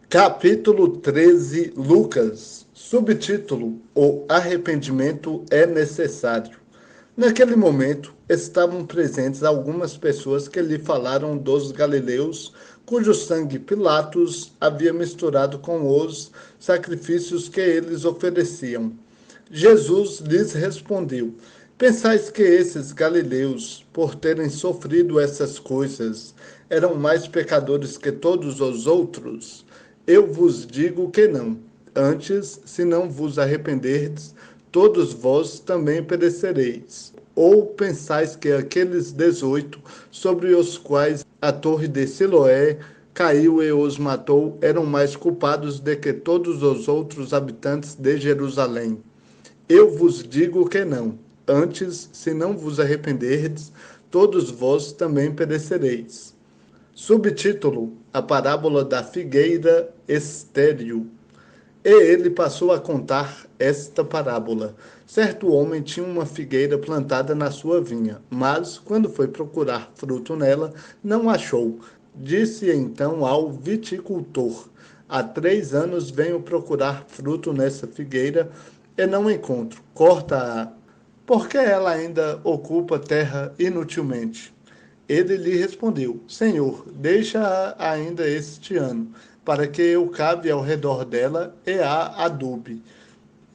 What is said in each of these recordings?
Capítulo 13, Lucas. Subtítulo: O arrependimento é necessário. Naquele momento, estavam presentes algumas pessoas que lhe falaram dos galileus, cujo sangue Pilatos havia misturado com os sacrifícios que eles ofereciam. Jesus lhes respondeu: Pensais que esses galileus, por terem sofrido essas coisas, eram mais pecadores que todos os outros? Eu vos digo que não. Antes, se não vos arrependerdes, todos vós também perecereis. Ou pensais que aqueles 18, sobre os quais a torre de Siloé caiu e os matou, eram mais culpados do que todos os outros habitantes de Jerusalém? Eu vos digo que não. Antes, se não vos arrependerdes, todos vós também perecereis. Subtítulo: A parábola da figueira estéril. E ele passou a contar esta parábola. Certo homem tinha uma figueira plantada na sua vinha, mas, quando foi procurar fruto nela, não achou. Disse então ao viticultor: Há 3 anos venho procurar fruto nessa figueira e não encontro. Corta-a, porque ela ainda ocupa terra inutilmente. Ele lhe respondeu: Senhor, deixa-a ainda este ano, para que eu cave ao redor dela e a adube.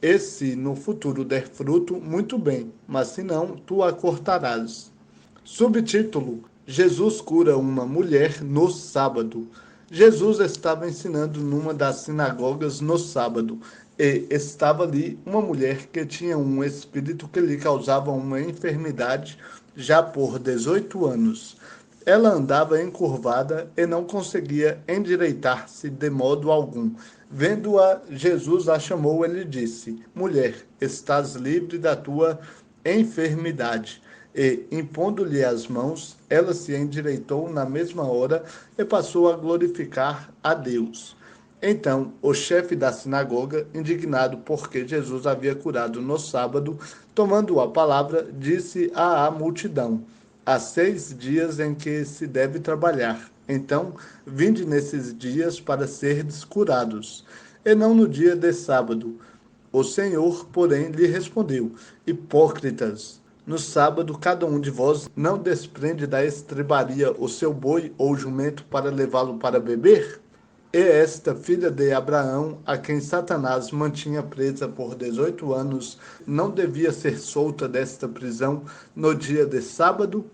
E se no futuro der fruto, muito bem, mas se não, tu a cortarás. Subtítulo: Jesus cura uma mulher no sábado. Jesus estava ensinando numa das sinagogas no sábado, e estava ali uma mulher que tinha um espírito que lhe causava uma enfermidade já por 18 anos. Ela andava encurvada e não conseguia endireitar-se de modo algum. Vendo-a, Jesus a chamou e lhe disse: Mulher, estás livre da tua enfermidade. E, impondo-lhe as mãos, ela se endireitou na mesma hora e passou a glorificar a Deus. Então, o chefe da sinagoga, indignado porque Jesus havia curado no sábado, tomando a palavra, disse à multidão: Há 6 dias em que se deve trabalhar. Então, vinde nesses dias para serdes curados, e não no dia de sábado. O Senhor, porém, lhe respondeu: Hipócritas, no sábado cada um de vós não desprende da estrebaria o seu boi ou jumento para levá-lo para beber? E esta filha de Abraão, a quem Satanás mantinha presa por 18 anos, não devia ser solta desta prisão no dia de sábado?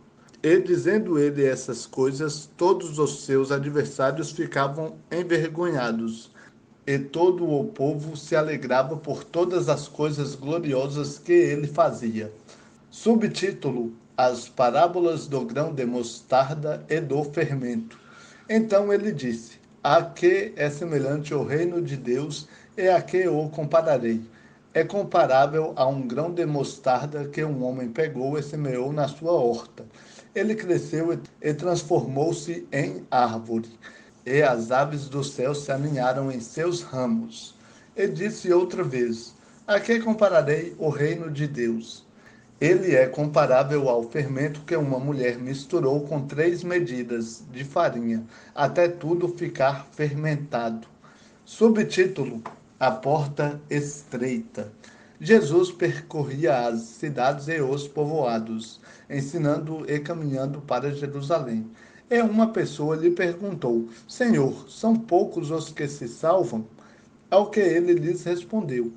E dizendo ele essas coisas, todos os seus adversários ficavam envergonhados, e todo o povo se alegrava por todas as coisas gloriosas que ele fazia. Subtítulo: As parábolas do grão de mostarda e do fermento. Então ele disse: A que é semelhante o reino de Deus e a que o compararei? É comparável a um grão de mostarda que um homem pegou e semeou na sua horta. Ele cresceu e transformou-se em árvore, e as aves do céu se aninharam em seus ramos. E disse outra vez: A que compararei o reino de Deus? Ele é comparável ao fermento que uma mulher misturou com 3 medidas de farinha, até tudo ficar fermentado. Subtítulo: A porta estreita. Jesus percorria as cidades e os povoados, ensinando e caminhando para Jerusalém. E uma pessoa lhe perguntou: Senhor, são poucos os que se salvam? Ao que ele lhes respondeu: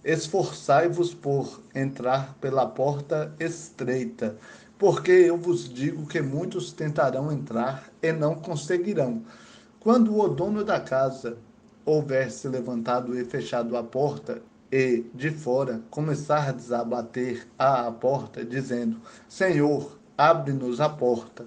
Esforçai-vos por entrar pela porta estreita, porque eu vos digo que muitos tentarão entrar e não conseguirão. Quando o dono da casa houver se levantado e fechado a porta, e, de fora, começardes a bater à porta, dizendo: Senhor, abre-nos a porta.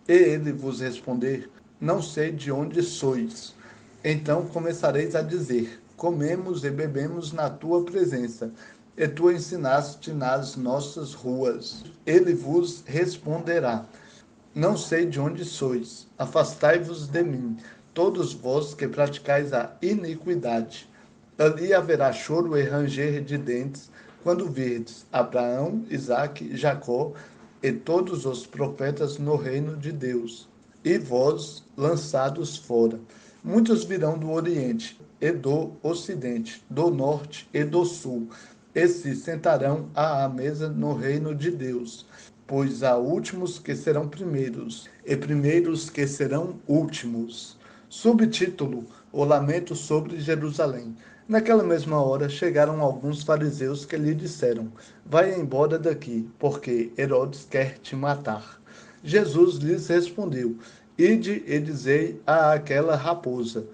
E ele vos responder: Não sei de onde sois. Então começareis a dizer: Comemos e bebemos na tua presença, e tu ensinaste nas nossas ruas. Ele vos responderá: Não sei de onde sois, afastai-vos de mim, todos vós que praticais a iniquidade. Ali haverá choro e ranger de dentes, quando virdes Abraão, Isaque, Jacó e todos os profetas no reino de Deus, e vós lançados fora. Muitos virão do Oriente e do Ocidente, do Norte e do Sul, e se sentarão à mesa no reino de Deus. Pois há últimos que serão primeiros, e primeiros que serão últimos. Subtítulo: O lamento sobre Jerusalém. Naquela mesma hora chegaram alguns fariseus que lhe disseram: Vai embora daqui, porque Herodes quer te matar. Jesus lhes respondeu: Ide e dizei àquela raposa: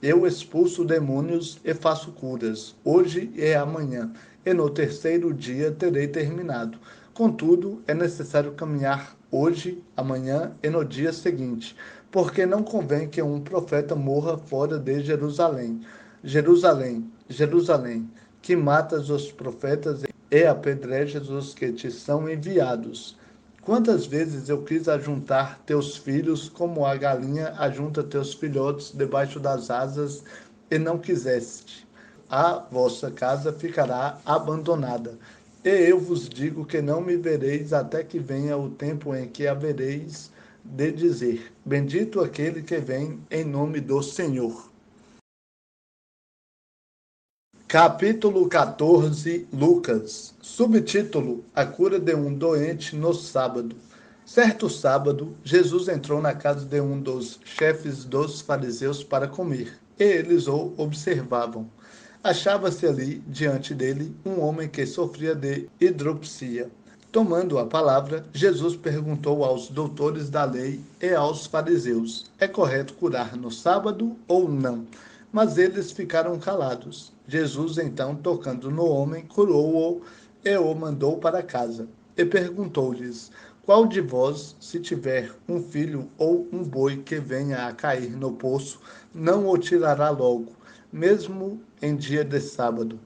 Eu expulso demônios e faço curas, hoje e amanhã, e no terceiro dia terei terminado. Contudo, é necessário caminhar hoje, amanhã e no dia seguinte, porque não convém que um profeta morra fora de Jerusalém. Jerusalém, Jerusalém, que matas os profetas e apedrejas os que te são enviados. Quantas vezes eu quis ajuntar teus filhos, como a galinha ajunta teus filhotes debaixo das asas, e não quiseste. A vossa casa ficará abandonada. E eu vos digo que não me vereis até que venha o tempo em que havereis de dizer: Bendito aquele que vem em nome do Senhor. Capítulo 14, Lucas. Subtítulo: A cura de um doente no sábado. Certo sábado, Jesus entrou na casa de um dos chefes dos fariseus para comer, e eles o observavam. Achava-se ali, diante dele, um homem que sofria de hidropsia. Tomando a palavra, Jesus perguntou aos doutores da lei e aos fariseus: É correto curar no sábado ou não? Mas eles ficaram calados. Jesus, então, tocando no homem, curou-o e o mandou para casa. E perguntou-lhes: Qual de vós, se tiver um filho ou um boi que venha a cair no poço, não o tirará logo, mesmo em dia de sábado?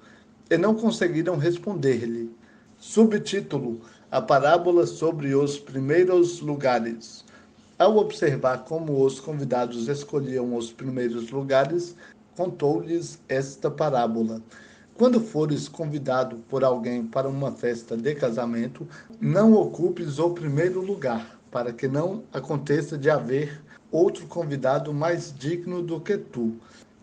E não conseguiram responder-lhe. Subtítulo: A parábola sobre os primeiros lugares. Ao observar como os convidados escolhiam os primeiros lugares, contou-lhes esta parábola. Quando fores convidado por alguém para uma festa de casamento, não ocupes o primeiro lugar, para que não aconteça de haver outro convidado mais digno do que tu.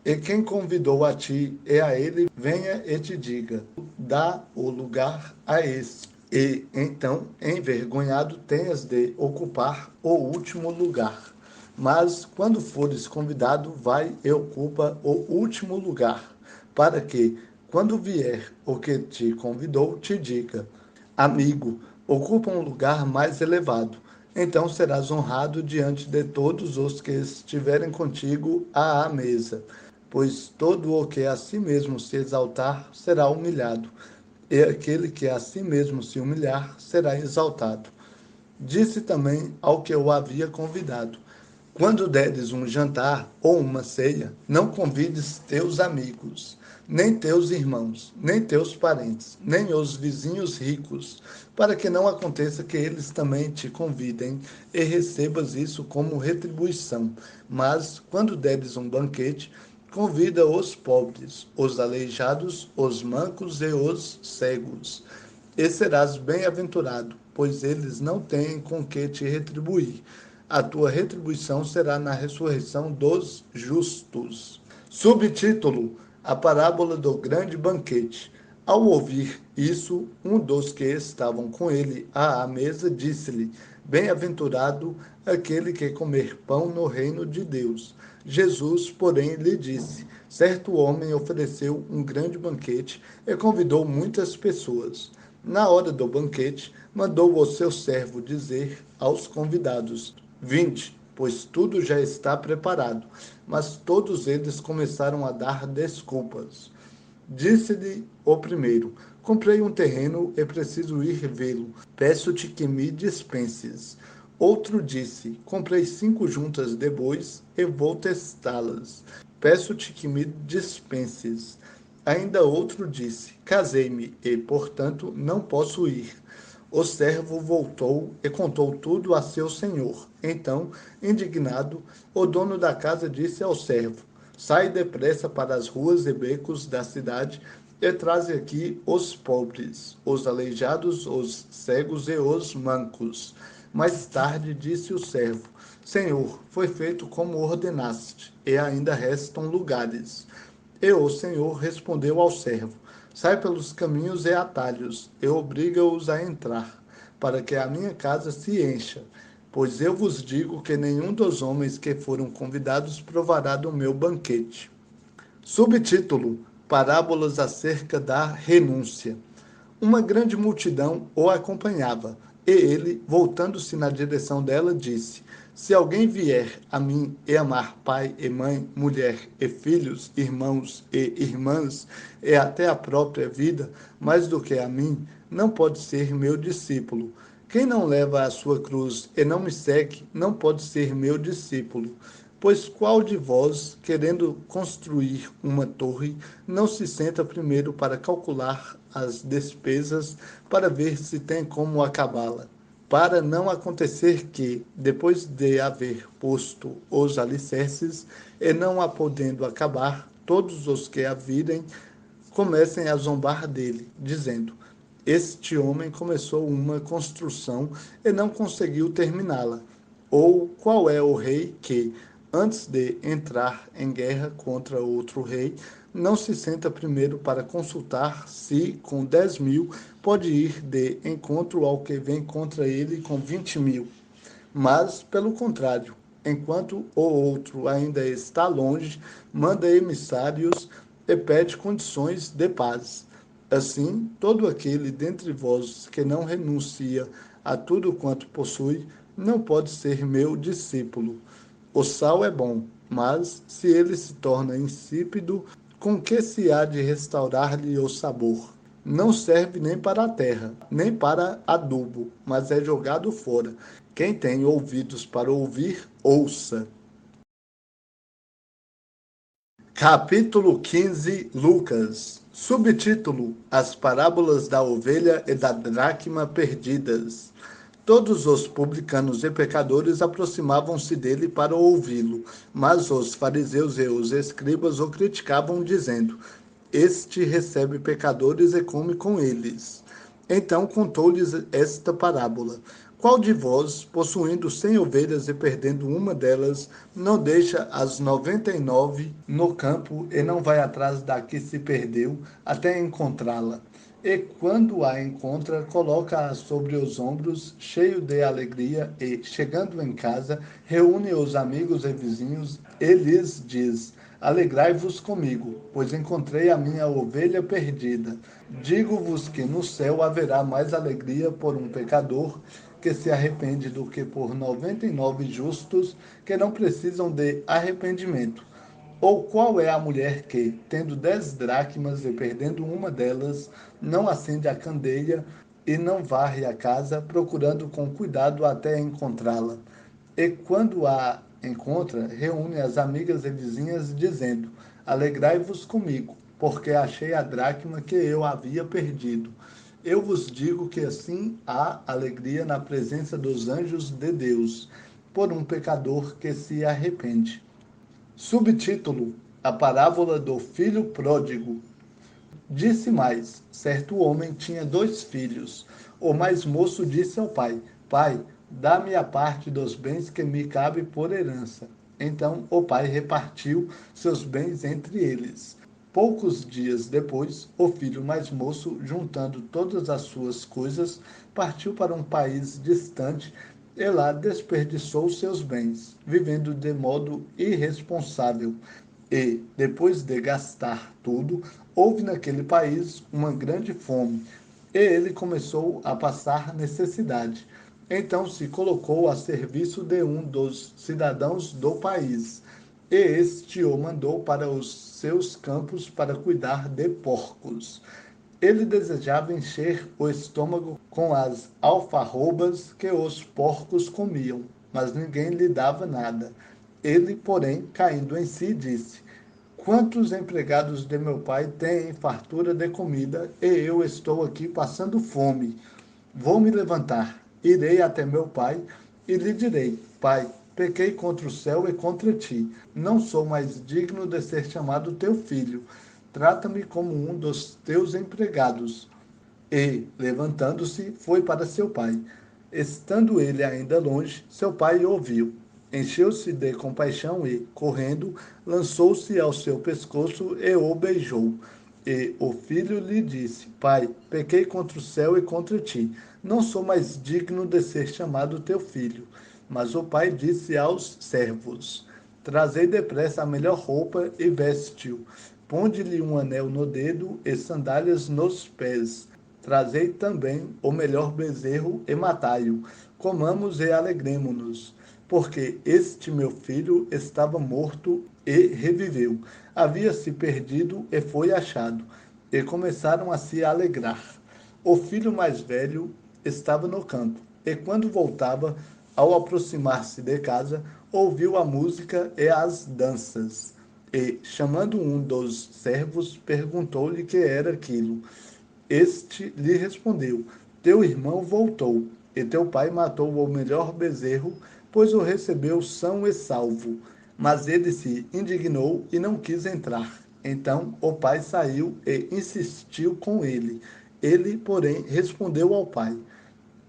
E quem convidou a ti e a ele, venha e te diga: dá o lugar a esse. E então, envergonhado, tenhas de ocupar o último lugar. Mas quando fores convidado, vai e ocupa o último lugar, para que, quando vier o que te convidou, te diga: Amigo, ocupa um lugar mais elevado. Então serás honrado diante de todos os que estiverem contigo à mesa. Pois todo o que a si mesmo se exaltar será humilhado, e aquele que a si mesmo se humilhar será exaltado. Disse também ao que o havia convidado: Quando deres um jantar ou uma ceia, não convides teus amigos, nem teus irmãos, nem teus parentes, nem os vizinhos ricos, para que não aconteça que eles também te convidem e recebas isso como retribuição. Mas, quando deres um banquete, convida os pobres, os aleijados, os mancos e os cegos, e serás bem-aventurado, pois eles não têm com que te retribuir. A tua retribuição será na ressurreição dos justos. Subtítulo: A parábola do grande banquete. Ao ouvir isso, um dos que estavam com ele à mesa disse-lhe: Bem-aventurado aquele que comer pão no reino de Deus. Jesus, porém, lhe disse: Certo homem ofereceu um grande banquete e convidou muitas pessoas. Na hora do banquete, mandou o seu servo dizer aos convidados: Vinde, pois tudo já está preparado. Mas todos eles começaram a dar desculpas. Disse-lhe o primeiro: Comprei um terreno e preciso ir vê-lo. Peço-te que me dispenses. Outro disse: Comprei 5 juntas de bois e vou testá-las. Peço-te que me dispenses. Ainda outro disse: Casei-me e, portanto, não posso ir. O servo voltou e contou tudo a seu senhor. Então, indignado, o dono da casa disse ao servo: Sai depressa para as ruas e becos da cidade e traze aqui os pobres, os aleijados, os cegos e os mancos. Mais tarde disse o servo: Senhor, foi feito como ordenaste, e ainda restam lugares. E o Senhor respondeu ao servo: Sai pelos caminhos e atalhos, e obriga-os a entrar, para que a minha casa se encha. Pois eu vos digo que nenhum dos homens que foram convidados provará do meu banquete. Subtítulo: Parábolas acerca da renúncia. Uma grande multidão o acompanhava, e ele, voltando-se na direção dela, disse: Se alguém vier a mim e amar pai e mãe, mulher e filhos, irmãos e irmãs, e até a própria vida, mais do que a mim, não pode ser meu discípulo. Quem não leva a sua cruz e não me segue, não pode ser meu discípulo. Pois qual de vós, querendo construir uma torre, não se senta primeiro para calcular as despesas, para ver se tem como acabá-la? Para não acontecer que, depois de haver posto os alicerces, e não a podendo acabar, todos os que a virem comecem a zombar dele, dizendo: Este homem começou uma construção e não conseguiu terminá-la. Ou qual é o rei que, antes de entrar em guerra contra outro rei, não se senta primeiro para consultar se, com 10.000, pode ir de encontro ao que vem contra ele com 20.000? Mas, pelo contrário, enquanto o outro ainda está longe, manda emissários e pede condições de paz. Assim, todo aquele dentre vós que não renuncia a tudo quanto possui, não pode ser meu discípulo. O sal é bom, mas se ele se torna insípido, com que se há de restaurar-lhe o sabor? Não serve nem para a terra, nem para adubo, mas é jogado fora. Quem tem ouvidos para ouvir, ouça. Capítulo 15, Lucas. Subtítulo: As parábolas da ovelha e da dracma perdidas. Todos os publicanos e pecadores aproximavam-se dele para ouvi-lo, mas os fariseus e os escribas o criticavam, dizendo: Este recebe pecadores e come com eles. Então contou-lhes esta parábola: Qual de vós, possuindo 100 ovelhas e perdendo uma delas, não deixa as 99 no campo e não vai atrás da que se perdeu até encontrá-la? E quando a encontra, coloca-a sobre os ombros, cheio de alegria, e, chegando em casa, reúne os amigos e vizinhos e lhes diz: Alegrai-vos comigo, pois encontrei a minha ovelha perdida. Digo-vos que no céu haverá mais alegria por um pecador que se arrepende do que por 99 justos que não precisam de arrependimento. Ou qual é a mulher que, tendo 10 dracmas e perdendo uma delas, não acende a candeia e não varre a casa, procurando com cuidado até encontrá-la? E quando a encontra, reúne as amigas e vizinhas, dizendo: Alegrai-vos comigo, porque achei a dracma que eu havia perdido. Eu vos digo que assim há alegria na presença dos anjos de Deus, por um pecador que se arrepende. Subtítulo: A parábola do filho pródigo. Disse mais: certo homem tinha 2 filhos. O mais moço disse ao pai: Pai, dá-me a parte dos bens que me cabe por herança. Então o pai repartiu seus bens entre eles. Poucos dias depois, o filho mais moço, juntando todas as suas coisas, partiu para um país distante e lá desperdiçou seus bens, vivendo de modo irresponsável. E, depois de gastar tudo, houve naquele país uma grande fome, e ele começou a passar necessidade. Então se colocou a serviço de um dos cidadãos do país, e este o mandou para os seus campos para cuidar de porcos. Ele desejava encher o estômago com as alfarrobas que os porcos comiam, mas ninguém lhe dava nada. Ele, porém, caindo em si, disse: Quantos empregados de meu pai têm fartura de comida, e eu estou aqui passando fome? Vou me levantar, irei até meu pai e lhe direi: Pai, pequei contra o céu e contra ti. Não sou mais digno de ser chamado teu filho. Trata-me como um dos teus empregados. E, levantando-se, foi para seu pai. Estando ele ainda longe, seu pai o ouviu. Encheu-se de compaixão e, correndo, lançou-se ao seu pescoço e o beijou. E o filho lhe disse: Pai, pequei contra o céu e contra ti. Não sou mais digno de ser chamado teu filho. Mas o pai disse aos servos: Trazei depressa a melhor roupa e veste-o. Ponde-lhe um anel no dedo e sandálias nos pés. Trazei também o melhor bezerro e matai-o. Comamos e alegremo-nos, porque este meu filho estava morto e reviveu. Havia se perdido e foi achado. E começaram a se alegrar. O filho mais velho estava no campo, e quando voltava, ao aproximar-se de casa, ouviu a música e as danças. E, chamando um dos servos, perguntou-lhe que era aquilo. Este lhe respondeu: Teu irmão voltou, e teu pai matou o melhor bezerro, pois o recebeu são e salvo. Mas ele se indignou e não quis entrar. Então o pai saiu e insistiu com ele. Ele, porém, respondeu ao pai: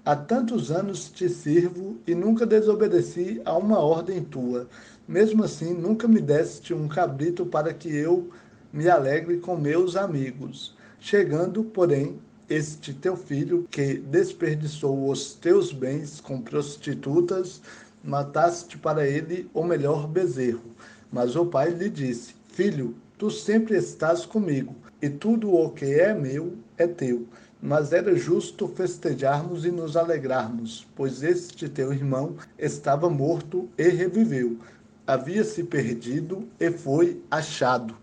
Há tantos anos te sirvo e nunca desobedeci a uma ordem tua. Mesmo assim, nunca me deste um cabrito para que eu me alegre com meus amigos. Chegando, porém, este teu filho, que desperdiçou os teus bens com prostitutas, mataste para ele o melhor bezerro. Mas o pai lhe disse: Filho, tu sempre estás comigo, e tudo o que é meu é teu. Mas era justo festejarmos e nos alegrarmos, pois este teu irmão estava morto e reviveu. Havia se perdido e foi achado.